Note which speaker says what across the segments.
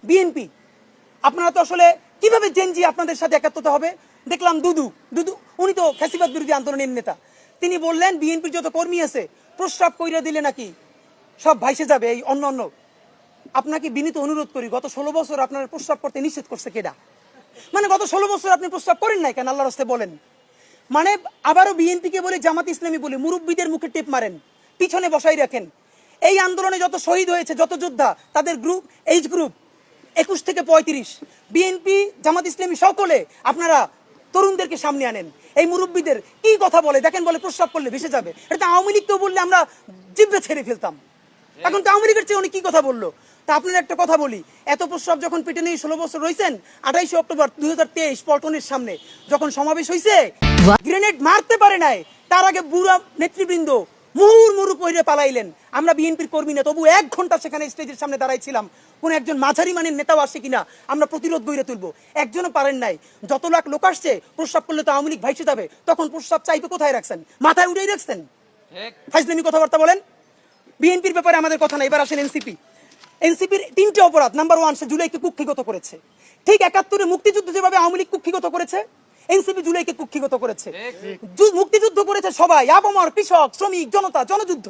Speaker 1: BNP, আপনারা তো আসলে কিভাবে জেনজি আপনাদের সাথে একাত্মতা হবে? দেখলাম দুদু দুদু উনি তো ফ্যাসিবাদ বিরোধী আন্দোলনের নেতা, তিনি বললেন বিএনপির যত কর্মী আছে প্রস্রাব কইরা দিলে নাকি সব ভাইসে যাবে এই অন্য অন্য। আপনাকে বিনীত অনুরোধ করি, গত 16 বছর আপনার প্রস্রাব করতে নিষেধ করছে কেডা? মানে গত 16 বছর আপনি প্রস্রাব করেন নাই কেন? আল্লাহর রাস্তায় বলেন। মানে আবারও বিএনপিকে বলে, জামাত ইসলামী বলে মুরব্বীদের মুখে টেপ মারেন, পিছনে বসাই রাখেন। এই আন্দোলনে যত শহীদ হয়েছে, যত যোদ্ধা, তাদের গ্রুপ, এইজ গ্রুপ 21 থেকে 35, বিএনপি জামাত ইসলামী সকলে আপনারা তরুণদেরকে সামনে আনেন। এই মুরব্বীদের কি কথা বলে দেখেন, বলে প্রস্রাব করলে ভেসে যাবে। এটা আওয়ামী লীগকেও বললে আমরা জিভে ছেড়ে ফেলতাম, এখন তো আওয়ামী লীগের চেয়ে উনি কি কথা বললো। তা আপনার একটা কথা বলি, এত প্রস্রাব যখন পেটে নিয়ে 16 বছর রয়েছেন, 28 অক্টোবর 2023 পল্টনের সামনে যখন সমাবেশ হয়েছে, গ্রেনেড মারতে পারে নাই, তার আগে বুড়া নেতৃবৃন্দ মুহুর্মুহু পইরে পালাইলেন। আমরা বিএনপির কর্মী না, তবু 1 ঘন্টা সেখানে স্টেজের সামনে দাঁড়াইছিলাম, কোন একজন মাঝারি মানের নেতাও আসে কিনা আমরা প্রতিরোধ গড়ে তুলবো। একজনও পারেন নাই। যত লাখ লোক আসছে, প্রস্রাব করলে তো আওয়ামী লীগ ভাইসে যাবে, তখন প্রস্রাব চাইবে কোথায় রাখছেন? মাথায় উঠেই রাখছেন। ফাইজলামি কথাবার্তা বলেন। বিএনপির ব্যাপারে আমাদের কথা না। এবার আসেন এনসিপি। এনসিপির 3টে অপরাধ। নাম্বার 1, সে জুলাইকে কুক্ষিগত করেছে। ঠিক 71-এ মুক্তিযুদ্ধ যেভাবে আওয়ামী লীগ কুক্ষিগত করেছে, এনসিপি জুলাইকে কুক্ষিগত করেছে। মুক্তিযুদ্ধ করেছে সবাই, আপামর, কৃষক, শ্রমিক, জনতা, জনযুদ্ধ।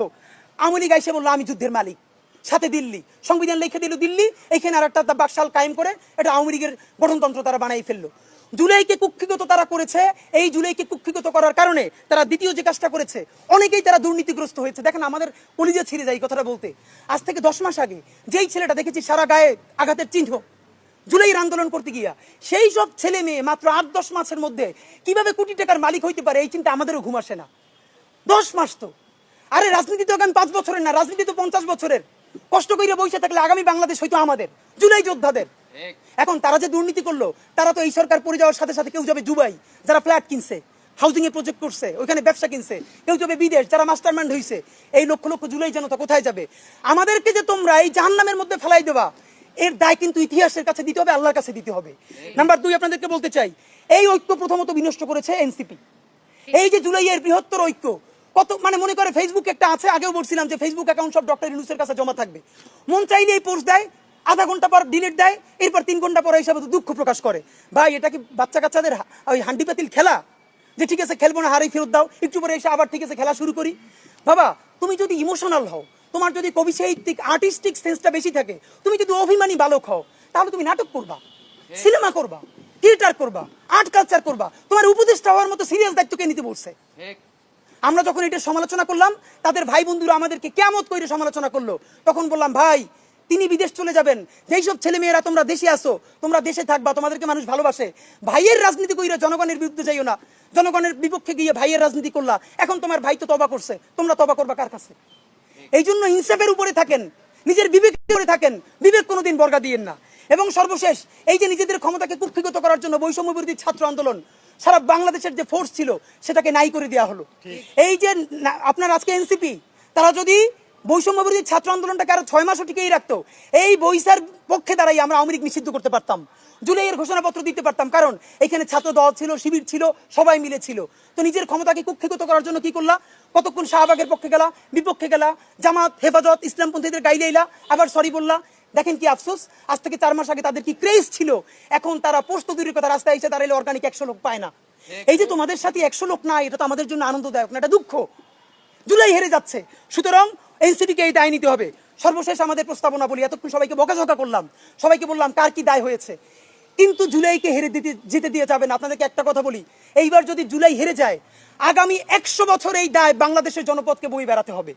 Speaker 1: আওয়ামী লীগ এসে বললো আমি যুদ্ধের মালিক, সাথে দিল্লি, সংবিধান লিখে দিল দিল্লি, এইখানে আর একটা বাকশাল কায়েম করে এটা আওয়ামী লীগের গঠনতন্ত্র তারা বানাই ফেললো। জুলাইকে কুক্ষিগত তারা করেছে। এই জুলাইকে কুক্ষিগত করার কারণে তারা দ্বিতীয় যে কাজটা করেছে, অনেকেই তারা দুর্নীতিগ্রস্ত হয়েছে। দেখেন, আমাদের কলিজা ছিঁড়ে যায় কথাটা বলতে। আজ থেকে 10 মাস আগে যেই ছেলেটা দেখেছি সারা গায়ে আঘাতের চিহ্ন জুলাইয়ের আন্দোলন করতে গিয়া, সেই সব ছেলে মেয়ে মাত্র 8-10 মাসের মধ্যে কিভাবে কোটি টাকার মালিক হইতে পারে, এই চিন্তা আমাদেরও ঘুম আসে না। 10 মাস তো, আরে রাজনীতি তো আগামী 5 বছরের না, রাজনীতি তো 50 বছরের। কষ্ট করে বসে থাকলে আগামী বাংলাদেশ হয়তো আমাদের, জুলাই যোদ্ধাদের। এখন তারা যে দুর্নীতি করলো, তারা তো এই সরকার পড়ে যাওয়ার সাথে সাথে কেউ যাবে দুবাই, যারা ফ্ল্যাট কিনছে, হাউজিং এর প্রজেক্ট করছে, ওইখানে ব্যবসা কিনছে, কেউ যাবে বিদেশ, যারা মাস্টারমাইন্ড হইছে। এই লক্ষ লক্ষ জুলাই জনতা কোথায় যাবে? আমাদেরকে যে তোমরা এই জাহান্নামের মধ্যে ফেলাই দেবা, এর দায় কিন্তু ইতিহাসের কাছে দিতে হবে, আল্লাহর কাছে দিতে হবে। নাম্বার 2, আপনাদেরকে বলতে চাই, এই ঐক্য প্রথমত বিনষ্ট করেছে এনসিপি। এই যে জুলাইয়ের বৃহত্তর ঐক্য, কত মানে মনে করে ফেসবুক একটা আছে, আগেও বলছিলাম যে ফেসবুক অ্যাকাউন্ট সব ডক্টর ইউনূসের কাছে জমা থাকবে। মন চাইলে এই পোস্ট দেয়, আধা ঘন্টা পর ডিলিট দেয়, এরপর 3 ঘন্টা পর হিসাবে তো দুঃখ প্রকাশ করে। ভাই, এটা কি বাচ্চা কাচ্চাদের ওই হান্ডি পাতিল খেলা যে ঠিক আছে খেলবো না, হারাই ফেরত দাও, একটু পরে এসে আবার ঠিক আছে খেলা শুরু করি? বাবা, তুমি যদি ইমোশনাল হও, তোমার যদি কবি সাহিত্যিক আর্টিস্টিক সেন্সটা বেশি থাকে, তুমি যদি অভিমানী বালক হও, তাহলে তুমি নাটক করবা, সিনেমা করবা, থিয়েটার করবা, আর্ট কালচার করবা। তোমার উপদেষ্টা হওয়ার মতো সিরিয়াস দায়িত্ব কে নিতে বলছে? আমরা যখন এটা সমালোচনা করলাম, তাদের ভাই বন্ধুরা আমাদেরকে কিয়ামত করে সমালোচনা করলো। তখন বললাম, ভাই, তিনি বিদেশ চলে যাবেন, যেই সব ছেলে মেয়েরা তোমরা দেশে আসো, তোমরা দেশে থাকবা, তোমাদেরকে মানুষ ভালোবাসে। ভাইয়ের রাজনীতি কইরা জনগণের বিরুদ্ধে যাইও না। জনগণের বিপক্ষে গিয়ে ভাইয়ের রাজনীতি করলা, এখন তোমার ভাই তো তবা করছে, তোমরা তবা করবা কার কাছে? এই জন্য ইনসাফের উপরে থাকেন, নিজের বিবেকের উপরে থাকেন, বিবেক কোনোদিন বর্গা দিয়েন না। এবং সর্বশেষ, এই যে নিজেদের ক্ষমতাকে কুক্ষিগত করার জন্য বৈষম্য বিরোধী ছাত্র আন্দোলন, সারা বাংলাদেশের যে ফোর্স ছিল সেটাকে নাই করে দেওয়া হলো। এই যে আপনার আজকে এনসিপি, তারা যদি বৈষম্য বিরোধী ছাত্র আন্দোলনটাকে আরো 6 মাসও টিকেই রাখতো, এই বৈশার পক্ষে দাঁড়াই আমরা আওয়ামী লীগ নিষিদ্ধ করতে পারতাম, জুলাইয়ের ঘোষণাপত্র দিতে পারতাম। কারণ এখানে ছাত্র দল ছিল, শিবির ছিল, সবাই মিলে ছিল। তো নিজের ক্ষমতাকে কুক্ষিগত করার জন্য কি করলা? কতক্ষণ শাহবাগের পক্ষে গেলা, বিপক্ষে গেলা, জামাত, হেফাজত, ইসলামপন্থীদের গাইলেইলা, আবার সরি বললা। দেখেন কি আফসোস, আজ থেকে 4 মাস আগে তাদের কি ক্রেজ ছিল, এখন তারা পোস্ট দূরের কথা, রাস্তায় এসে দাঁড়াইলে অর্গানিক 100 লোক পায় না। এই যে তোমাদের সাথে 100 লোক না, এটা তো আমাদের জন্য আনন্দদায়ক না, এটা দুঃখ। জুলাই হেরে যাচ্ছে, সুতরাং এনসিপিকে এই দায় নিতে হবে। সর্বশেষ আমাদের প্রস্তাবনা বলি, এতক্ষণ সবাইকে বকাঝকা করলাম, সবাইকে বললাম কার কি দায় হয়েছে, কিন্তু জুলাইকে হেরে যেতে দিয়ে যাবেন। আপনাদেরকে একটা কথা বলি, এইবার যদি জুলাই হেরে যায়, আগামী 100 বছর এই দায় বাংলাদেশের জনপদকে বই বেড়াতে হবে।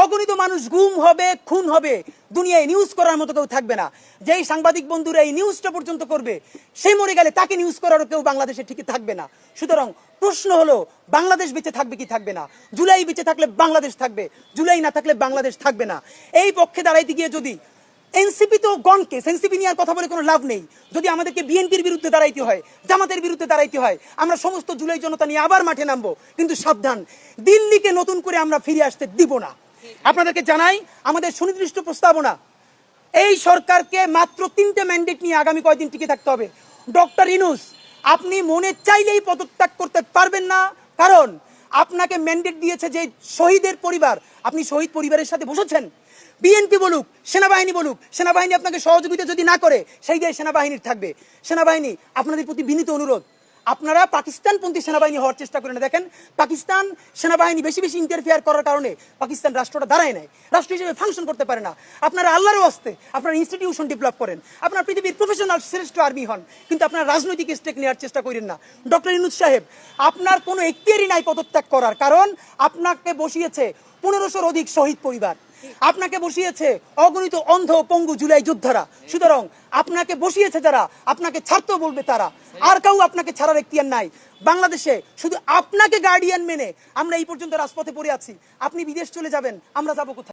Speaker 1: অগণিত মানুষ গুম হবে, খুন হবে, দুনিয়ায় নিউজ করার মতো কেউ থাকবে না। যেই সাংবাদিক বন্ধুরা এই নিউজটা পর্যন্ত করবে, সে মরে গেলে তাকে নিউজ করারও কেউ বাংলাদেশে ঠিকই থাকবে না। সুতরাং প্রশ্ন হলো, বাংলাদেশ বেঁচে থাকবে কি থাকবে না? জুলাই বেঁচে থাকলে বাংলাদেশ থাকবে, জুলাই না থাকলে বাংলাদেশ থাকবে না। এই পক্ষে দাঁড়াইতে গিয়ে যদি এনসিপি তো গণকেস, এনসিপি নিয়ে আর কথা বলে কোনো লাভ নেই। যদি আমাদেরকে বিএনপির বিরুদ্ধে দাঁড়াইতে হয়, জামাতের বিরুদ্ধে দাঁড়াইতে হয়, আমরা সমস্ত জুলাই জনতা নিয়ে আবার মাঠে নামবো। কিন্তু সাবধান, দিল্লিকে নতুন করে আমরা ফিরে আসতে দিব না। আপনাদেরকে জানাই আমাদের সুনির্দিষ্ট প্রস্তাবনা, এই সরকারকে মাত্র 3টে ম্যান্ডেট নিয়ে আগামী কয়েকদিন টিকে থাকতে হবে। ডক্টর ইউনূস, আপনি মনে চাইলেই পদত্যাগ করতে পারবেন না, কারণ আপনাকে ম্যান্ডেট দিয়েছে যে শহীদের পরিবার, আপনি শহীদ পরিবারের সাথে বসেছেন। বিএনপি বলুক, সেনাবাহিনী বলুক, সেনাবাহিনী আপনাকে সহযোগিতা যদি না করে সেই দায় সেনাবাহিনীর থাকবে। সেনাবাহিনী, আপনাদের প্রতি বিনীত অনুরোধ, আপনারা পাকিস্তানপন্থী সেনাবাহিনী হওয়ার চেষ্টা করেন। দেখেন, পাকিস্তান সেনাবাহিনী বেশি বেশি ইন্টারফেয়ার করার কারণে পাকিস্তান রাষ্ট্রটা দাঁড়ায় নাই, রাষ্ট্র হিসেবে ফাংশন করতে পারে না। আপনারা আল্লাহরও আস্তে আপনারা ইনস্টিটিউশন ডেভেলপ করেন, আপনারা পৃথিবীর প্রফেশনাল শ্রেষ্ঠ আর্মি হন, কিন্তু আপনারা রাজনৈতিক স্টেক নেওয়ার চেষ্টা করেন না। ডক্টর ইউনূস সাহেব, আপনার কোনো এখতিয়ারই নাই পদত্যাগ করার, কারণ আপনাকে বসিয়েছে 1500-র অধিক শহীদ পরিবার, আপনাকে বসিয়েছে অগণিত অন্ধ পঙ্গু জুলাই যোদ্ধারা। সুতরাং আপনাকে বসিয়েছে যারা, আপনাকে ছাড়তেও বলবে তারা, আর কেউ আপনাকে ছাড়ার এখতিয়ার নাই। বাংলাদেশে শুধু আপনাকে গার্ডিয়ান মেনে আমরা এই পর্যন্ত রাজপথে পড়ে আছি। আপনি বিদেশ চলে যাবেন, আমরা যাবো কোথায়?